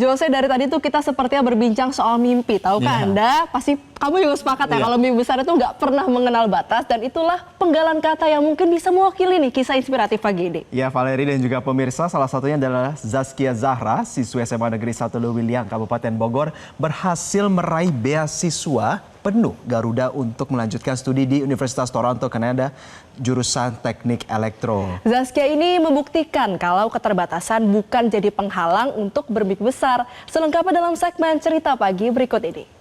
Jose, dari tadi tuh kita sepertinya berbincang soal mimpi. Tahukah Anda, pasti kamu juga sepakat ya kalau mimpi besar itu nggak pernah mengenal batas, dan itulah penggalan kata yang mungkin bisa mewakili nih kisah inspiratif pagi ini. Ya, Valeri dan juga pemirsa, salah satunya adalah Zaskia Zahra, siswi SMA Negeri 1 Lewiliang, Kabupaten Bogor, berhasil meraih beasiswa penuh Garuda untuk melanjutkan studi di Universitas Toronto, Kanada, jurusan Teknik Elektro. Zaskia ini membuktikan kalau keterbatasan bukan jadi penghalang untuk bermimpi besar. Selengkapnya dalam segmen Cerita Pagi berikut ini.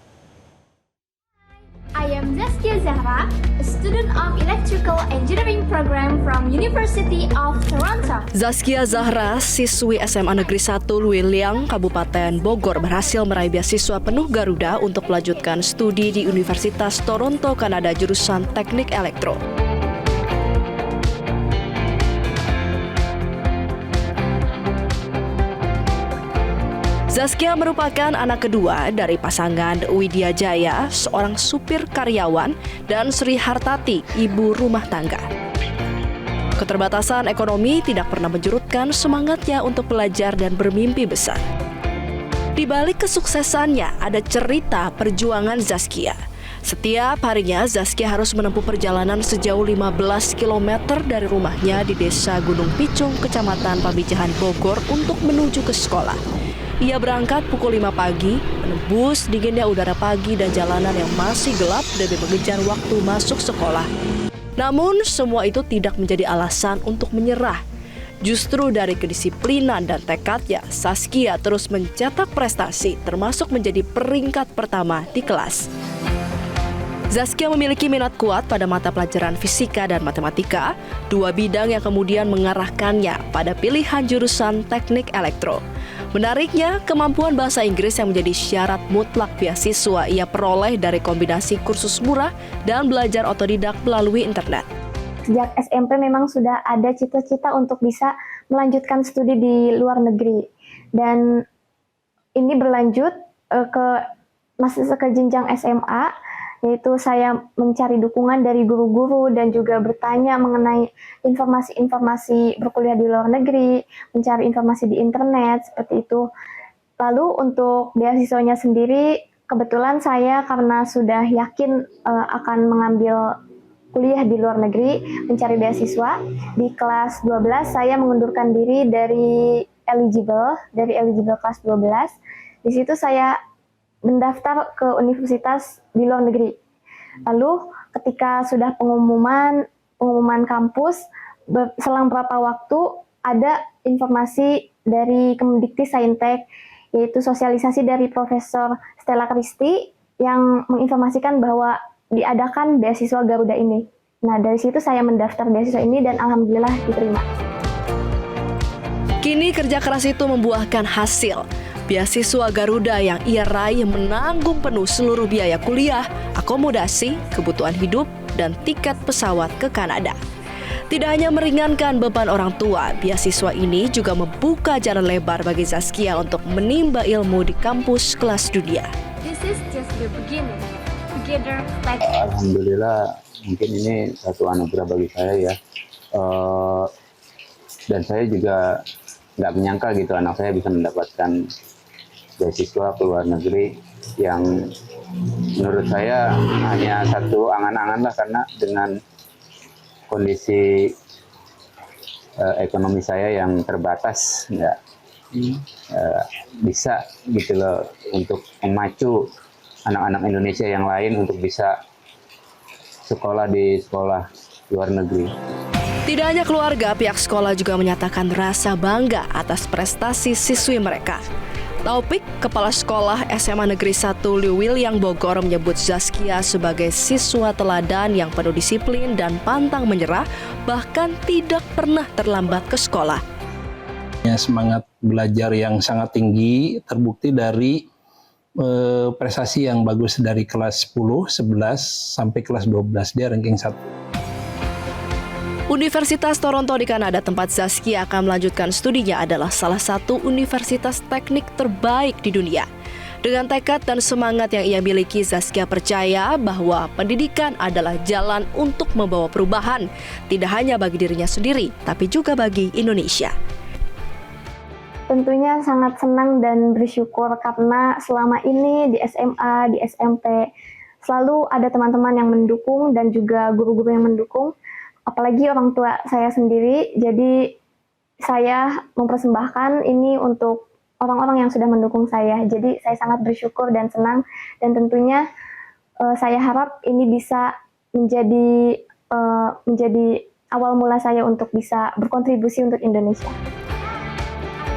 I am Zaskia Zahra, a student of Electrical Engineering Program from University of Toronto. Zaskia Zahra, siswi SMA Negeri 1 Lewiliang, Kabupaten Bogor, berhasil meraih beasiswa penuh Garuda untuk melanjutkan studi di Universitas Toronto, Kanada, jurusan Teknik Elektro. Zaskia merupakan anak kedua dari pasangan Widya Jaya, seorang supir karyawan, dan Sri Hartati, ibu rumah tangga. Keterbatasan ekonomi tidak pernah menjurutkan semangatnya untuk belajar dan bermimpi besar. Di balik kesuksesannya ada cerita perjuangan Zaskia. Setiap harinya Zaskia harus menempuh perjalanan sejauh 15 km dari rumahnya di Desa Gunung Picung, Kecamatan Pamijahan, Bogor untuk menuju ke sekolah. Ia berangkat pukul 5 pagi, menembus dinginnya udara pagi dan jalanan yang masih gelap demi mengejar waktu masuk sekolah. Namun semua itu tidak menjadi alasan untuk menyerah. Justru dari kedisiplinan dan tekadnya, Zaskia terus mencetak prestasi, termasuk menjadi peringkat pertama di kelas. Zaskia memiliki minat kuat pada mata pelajaran fisika dan matematika, dua bidang yang kemudian mengarahkannya pada pilihan jurusan Teknik Elektro. Menariknya, kemampuan bahasa Inggris yang menjadi syarat mutlak beasiswa ia peroleh dari kombinasi kursus murah dan belajar otodidak melalui internet. Sejak SMP memang sudah ada cita-cita untuk bisa melanjutkan studi di luar negeri. Dan ini berlanjut masih ke jenjang SMA, yaitu saya mencari dukungan dari guru-guru dan juga bertanya mengenai informasi-informasi berkuliah di luar negeri, mencari informasi di internet, seperti itu. Lalu untuk beasiswanya sendiri, kebetulan saya karena sudah yakin akan mengambil kuliah di luar negeri, mencari beasiswa, di kelas 12 saya mengundurkan diri dari eligible kelas 12. Di situ saya mendaftar ke universitas di luar negeri. Lalu ketika sudah pengumuman kampus, selang beberapa waktu ada informasi dari Kemendikti-Saintek, yaitu sosialisasi dari Profesor Stella Christy yang menginformasikan bahwa diadakan beasiswa Garuda ini. Nah, dari situ saya mendaftar beasiswa ini dan alhamdulillah diterima. Kini kerja keras itu membuahkan hasil. Beasiswa Garuda yang ia raih menanggung penuh seluruh biaya kuliah, akomodasi, kebutuhan hidup, dan tiket pesawat ke Kanada. Tidak hanya meringankan beban orang tua, beasiswa ini juga membuka jalan lebar bagi Zaskia untuk menimba ilmu di kampus kelas dunia. This is just the beginning. Together, like... Alhamdulillah, mungkin ini satu anugerah bagi saya ya. Dan saya juga nggak menyangka gitu anak saya bisa mendapatkan beasiswa ke luar negeri yang menurut saya hanya satu angan-angan lah, karena dengan kondisi ekonomi saya yang terbatas nggak bisa gitu loh untuk memacu anak-anak Indonesia yang lain untuk bisa sekolah di sekolah luar negeri. Tidak hanya keluarga, pihak sekolah juga menyatakan rasa bangga atas prestasi siswi mereka. Taufik, Kepala Sekolah SMA Negeri 1 Lewiliang Bogor, menyebut Zaskia sebagai siswa teladan yang penuh disiplin dan pantang menyerah, bahkan tidak pernah terlambat ke sekolah. Semangat belajar yang sangat tinggi terbukti dari prestasi yang bagus dari kelas 10, 11, sampai kelas 12, dia ranking 1. Universitas Toronto di Kanada, tempat Zaskia akan melanjutkan studinya, adalah salah satu universitas teknik terbaik di dunia. Dengan tekad dan semangat yang ia miliki, Zaskia percaya bahwa pendidikan adalah jalan untuk membawa perubahan, tidak hanya bagi dirinya sendiri, tapi juga bagi Indonesia. Tentunya sangat senang dan bersyukur karena selama ini di SMA, di SMP selalu ada teman-teman yang mendukung dan juga guru-guru yang mendukung, apalagi orang tua saya sendiri. Jadi saya mempersembahkan ini untuk orang-orang yang sudah mendukung saya. Jadi saya sangat bersyukur dan senang, dan tentunya saya harap ini bisa menjadi awal mula saya untuk bisa berkontribusi untuk Indonesia.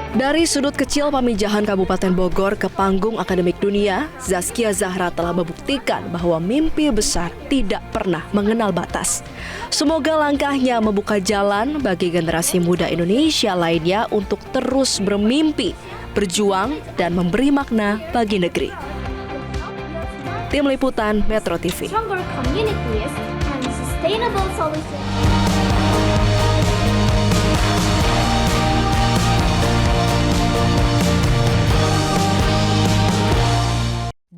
Dari sudut kecil Pamijahan Kabupaten Bogor ke panggung akademik dunia, Zaskia Zahra telah membuktikan bahwa mimpi besar tidak pernah mengenal batas. Semoga langkahnya membuka jalan bagi generasi muda Indonesia lainnya untuk terus bermimpi, berjuang, dan memberi makna bagi negeri. Tim Liputan Metro TV. Stronger communities and sustainable solutions.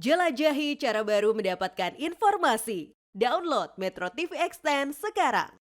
Jelajahi cara baru mendapatkan informasi. Download Metro TV Extend sekarang.